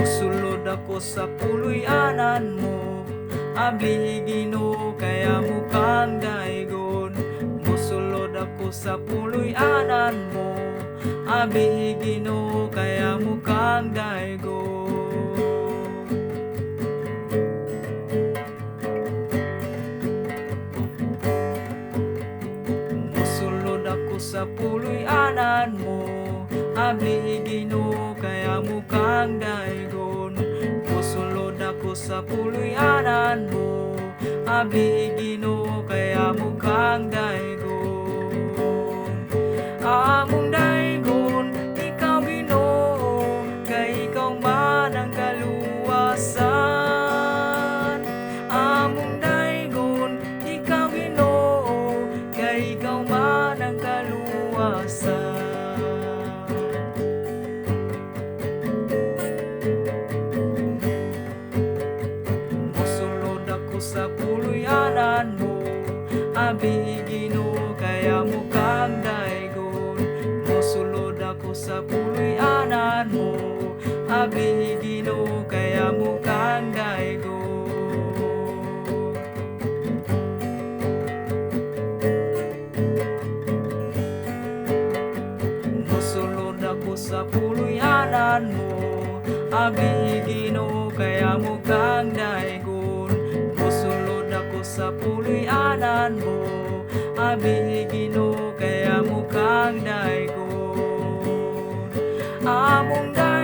Musulod ako sa puloy-anan mo, abli Ginoo kaya mukhang daygon. Musulod ako sa puloy-anan mo, abli Ginoo kaya mukhang daygon. Musulod ako sa puloy-anan mo, abli Ginoo kaya mukhang daygon. Musulod ako sa puloy-anan mo, abli Ginoo kaya mukhang daygon. Among daygon ikaw Ginoo, kay ikaw man ang kaluwasan. Among daygon ikaw Ginoo, kay ikaw man ang kaluwasan. Sa puloy-anan mo, abli Ginoo kaya mukhang daygon. Mosulod ako sa puloy-anan mo, abli Ginoo kaya mukhang daygon. Mosulod ako sa puloy-anan mo, abli Ginoo kaya mukhang daygon. Musulod ako sa puloy-anan mo, abli Ginoo kaya mukhang daygon. Among daygon